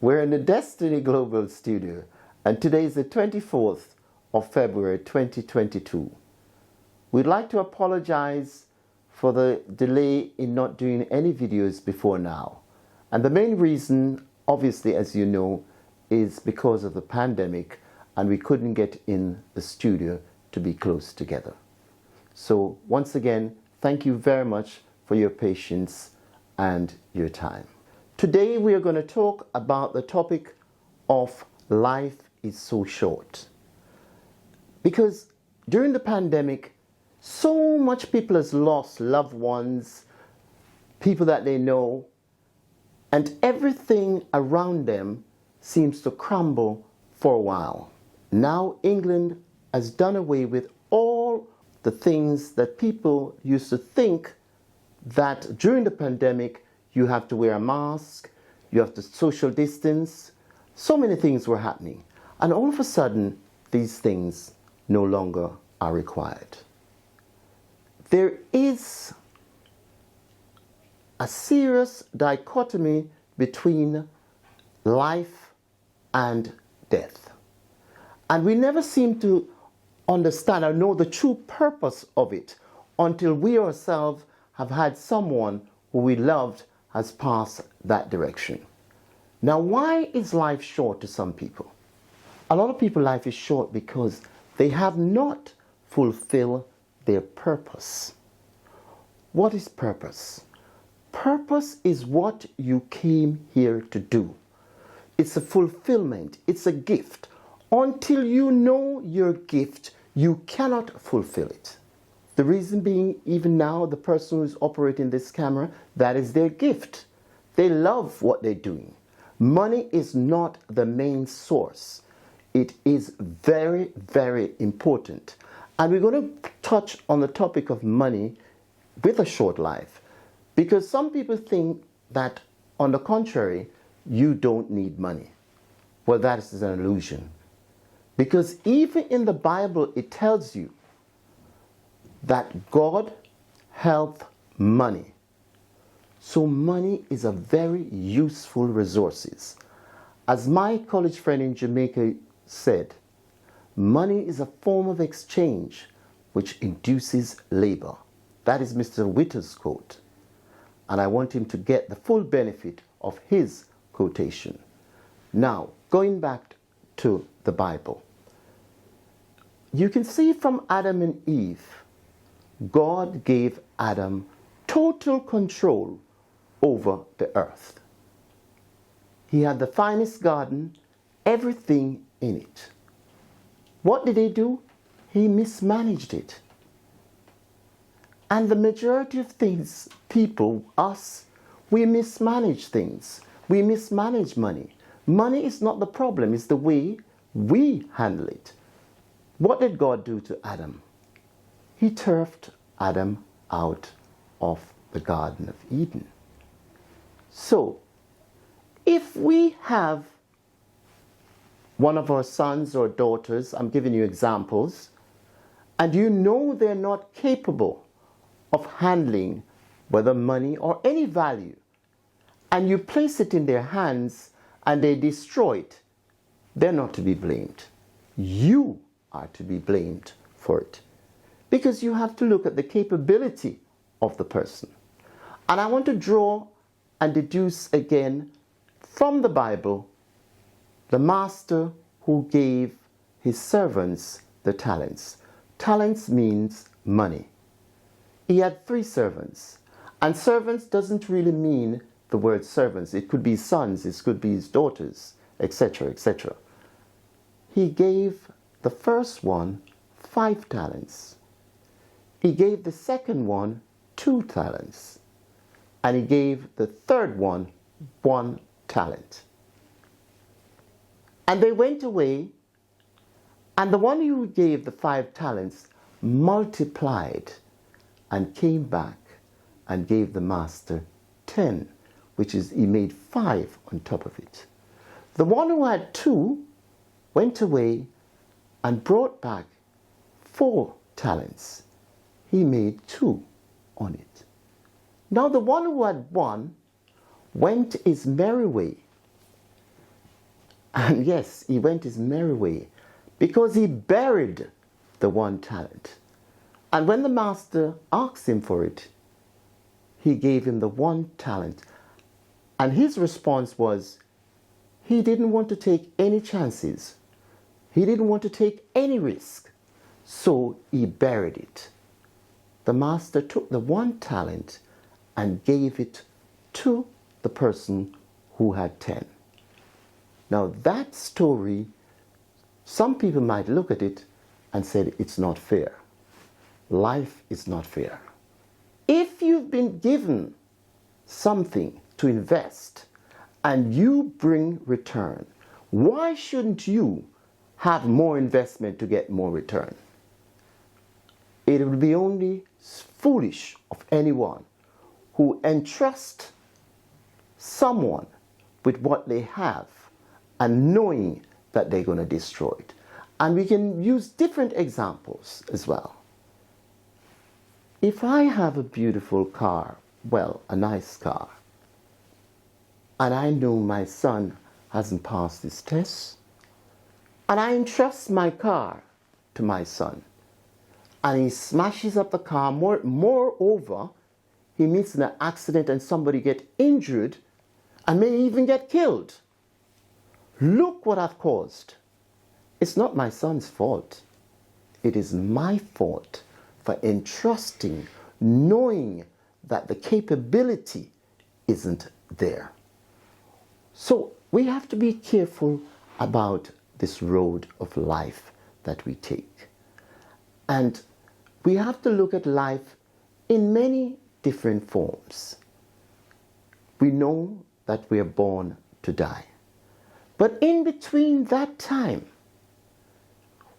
We're in the Destiny Global studio, and today is the 24th of February 2022. We'd like to apologize for the delay in not doing any videos before now. And the main reason, obviously, as you know, is because of the pandemic, and we couldn't get in the studio to be close together. So once again, thank you very much for your patience and your time. Today we are going to talk about the topic of life is so short. Because during the pandemic, so much people has lost loved ones, people that they know, and everything around them seems to crumble for a while. Now England has done away with all the things that people used to think that during the pandemic you have to wear a mask, you have to social distance. So many things were happening. And all of a sudden, these things no longer are required. There is a serious dichotomy between life and death. And we never seem to understand or know the true purpose of it until we ourselves have had someone who we loved has passed that direction. Now, why is life short to some people? A lot of people, life is short because they have not fulfilled their purpose. What is purpose? Purpose is what you came here to do. It's a fulfillment. It's a gift. Until you know your gift, you cannot fulfill it. The reason being, even now, the person who is operating this camera, that is their gift. They love what they're doing. Money is not the main source. It is very, very important. And we're going to touch on the topic of money with a short life. Because some people think that, on the contrary, you don't need money. Well, that is an illusion. Because even in the Bible, it tells you that God, health, money. So money is a very useful resource. As my college friend in Jamaica said, money is a form of exchange which induces labor. That is Mr. Witter's quote. And I want him to get the full benefit of his quotation. Now, going back to the Bible, you can see from Adam and Eve, God gave Adam total control over the earth. He had the finest garden, everything in it. What did he do? He mismanaged it. And the majority of things, people, us, we mismanage things. We mismanage money. Money is not the problem, it's the way we handle it. What did God do to Adam? He turfed Adam out of the Garden of Eden. So, if we have one of our sons or daughters, I'm giving you examples, and you know they're not capable of handling whether money or any value, and you place it in their hands and they destroy it, they're not to be blamed. You are to be blamed for it. Because you have to look at the capability of the person. And I want to draw and deduce again from the Bible the master who gave his servants the talents. Talents means money. He had 3 servants. And servants doesn't really mean the word servants. It could be sons, it could be his daughters, etc., etc. He gave the first one 5 talents. He gave the second one 2 talents. And he gave the third one 1 talent. And they went away, and the one who gave the 5 talents multiplied and came back and gave the master 10, which is, he made 5 on top of it. The one who had 2 went away and brought back 4 talents. He made 2 on it. Now the one who had 1 went his merry way And yes, he went his merry way because he buried the one talent. And when the master asked him for it, he gave him the one talent. And his response was, he didn't want to take any chances. He didn't want to take any risk. So he buried it. The master took the one talent and gave it to the person who had 10. Now that story, some people might look at it and say it's not fair. Life is not fair. If you've been given something to invest and you bring return, why shouldn't you have more investment to get more return? It would be only foolish of anyone who entrusts someone with what they have and knowing that they're going to destroy it. And we can use different examples as well. If I have a beautiful car, well, a nice car, and I know my son hasn't passed his tests, and I entrust my car to my son, and he smashes up the car, moreover, he meets in an accident and somebody gets injured and may even get killed. Look what I've caused. It's not my son's fault. It is my fault for entrusting, knowing that the capability isn't there. So we have to be careful about this road of life that we take. And we have to look at life in many different forms. We know that we are born to die. But in between that time,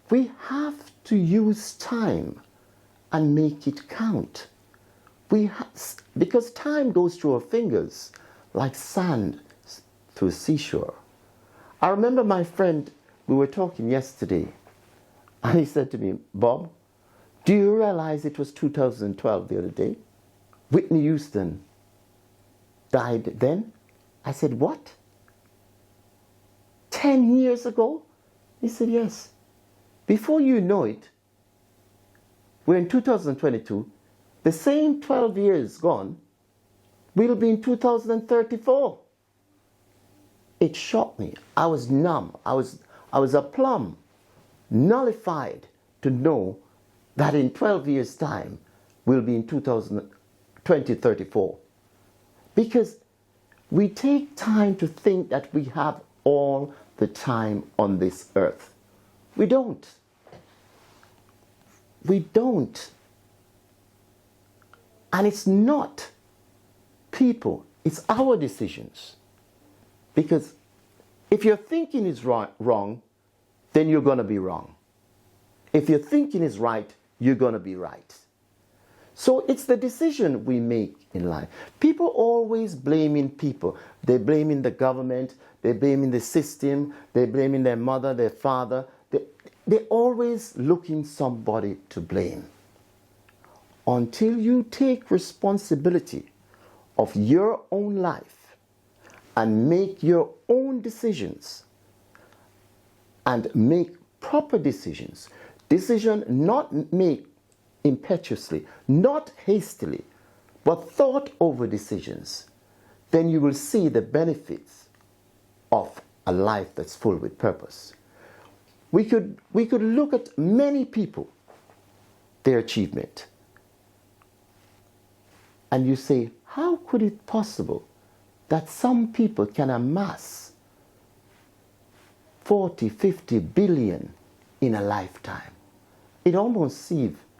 we have to use time and make it count. Because time goes through our fingers like sand through a seashore. I remember my friend, we were talking yesterday, and he said to me, Bob, do you realize it was 2012 the other day? Whitney Houston died then? I said, what? 10 years ago? He said, yes. Before you know it, we're in 2022, the same 12 years gone, we'll be in 2034. It shocked me. I was numb. I was aplumb, nullified to know that in 12 years' time, we'll be in 2034. Because we take time to think that we have all the time on this earth. We don't. We don't. And it's not people, it's our decisions. Because if your thinking is wrong, then you're going to be wrong. If your thinking is right, you're going to be right. So it's the decision we make in life. People always blaming people. They're blaming the government, they're blaming the system, they're blaming their mother, their father. They're always looking somebody to blame. Until you take responsibility of your own life and make your own decisions and make proper decisions, decision not made impetuously, not hastily, but thought over decisions, then you will see the benefits of a life that's full with purpose. We could look at many people, their achievement, and you say, how could it possible that some people can amass 40, 50 billion in a lifetime? It almost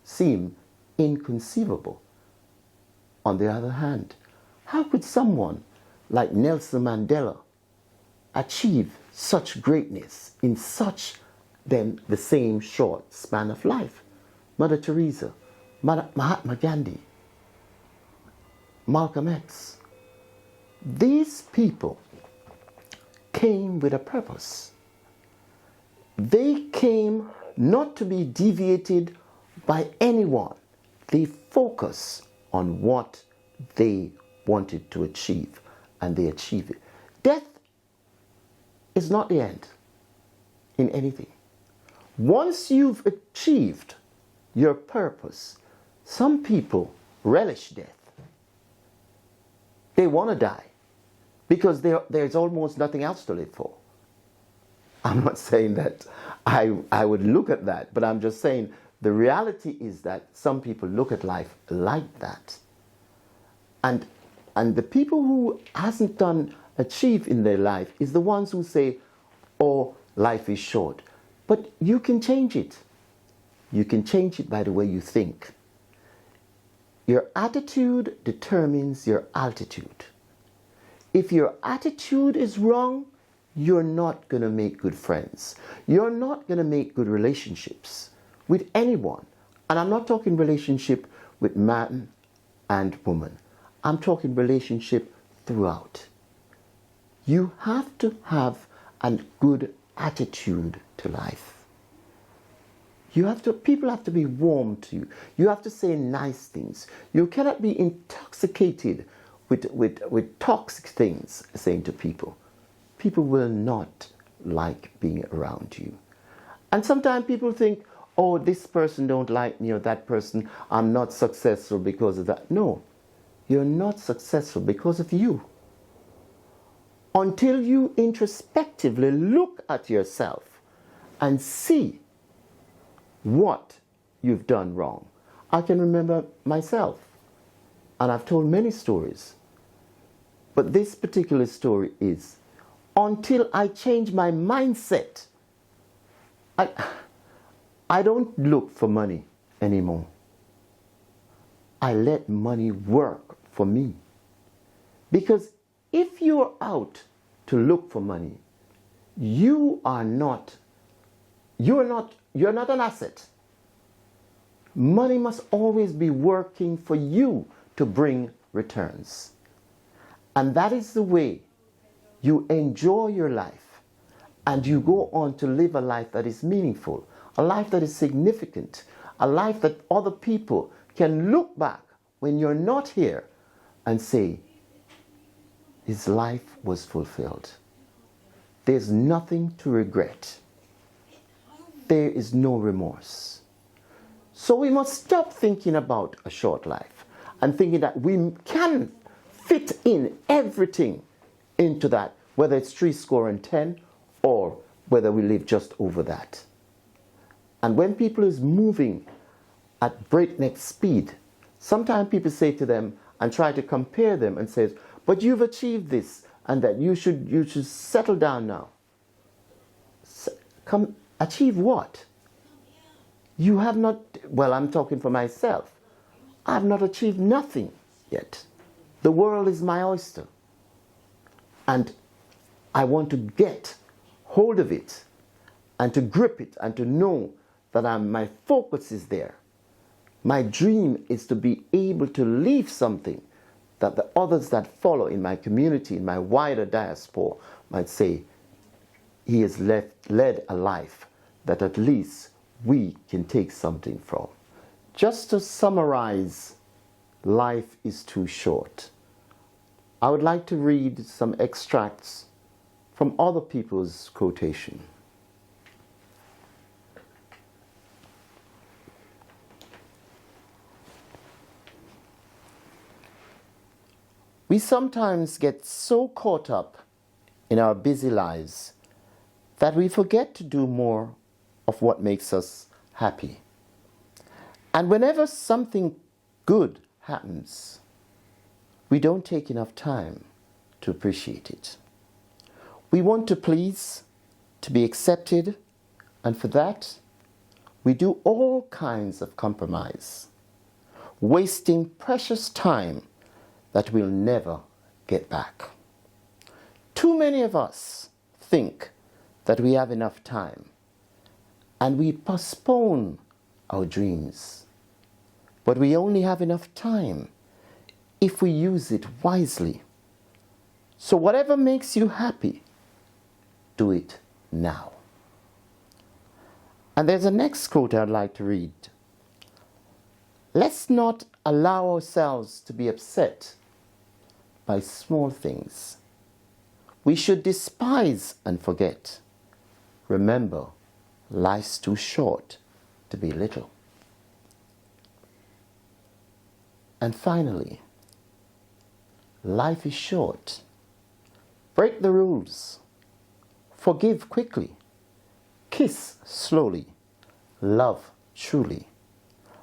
seem inconceivable. On the other hand, how could someone like Nelson Mandela achieve such greatness in such the same short span of life? Mother Teresa, Mahatma Gandhi, Malcolm X. These people came with a purpose. They came not to be deviated by anyone. They focus on what they wanted to achieve, and they achieve it. Death is not the end in anything. Once you've achieved your purpose, some people relish death. They want to die because there's almost nothing else to live for. I'm not saying that I would look at that, but I'm just saying the reality is that some people look at life like that. And the people who hasn't achieved in their life is the ones who say, oh, life is short. But you can change it. You can change it by the way you think. Your attitude determines your altitude. If your attitude is wrong, you're not going to make good friends. You're not going to make good relationships with anyone. And I'm not talking relationship with man and woman. I'm talking relationship throughout. You have to have a good attitude to life. People have to be warm to you. You have to say nice things. You cannot be intoxicated with toxic things saying to people. People will not like being around you. And sometimes people think, oh, this person don't like me, or that person, I'm not successful because of that. No, you're not successful because of you. Until you introspectively look at yourself and see what you've done wrong. I can remember myself, and I've told many stories, but this particular story is, until I change my mindset, I don't look for money anymore. I let money work for me. Because if you're out to look for money, you're not an asset. Money must always be working for you to bring returns. And that is the way you enjoy your life and you go on to live a life that is meaningful, a life that is significant, a life that other people can look back when you're not here and say, his life was fulfilled. There's nothing to regret. There is no remorse. So we must stop thinking about a short life and thinking that we can fit in everything into that, whether it's 70 or whether we live just over that. And when people is moving at breakneck speed, sometimes people say to them and try to compare them and says, but you've achieved this and that you should settle down now. Achieve what? You have not, well, I'm talking for myself. I have not achieved nothing yet. The world is my oyster. And I want to get hold of it and to grip it and to know that my focus is there. My dream is to be able to leave something that the others that follow in my community, in my wider diaspora, might say, he has led a life that at least we can take something from. Just to summarize, life is too short. I would like to read some extracts from other people's quotation. We sometimes get so caught up in our busy lives that we forget to do more of what makes us happy. And whenever something good happens, we don't take enough time to appreciate it. We want to please, to be accepted, and for that, we do all kinds of compromise, wasting precious time that we'll never get back. Too many of us think that we have enough time, and we postpone our dreams. But we only have enough time if we use it wisely. So whatever makes you happy, do it now. And there's a next quote I'd like to read. Let's not allow ourselves to be upset by small things. we should despise and forget. Remember, life's too short to be little. And finally, life is short. Break the rules. Forgive quickly. Kiss slowly. Love truly.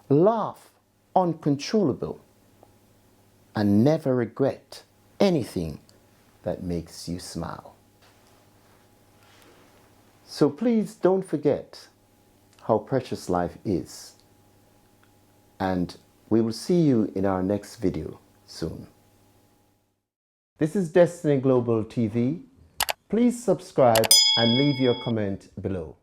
Laugh uncontrollable. And never regret anything that makes you smile. So please don't forget how precious life is. And we will see you in our next video soon. This is Destiny Global TV. Please subscribe and leave your comment below.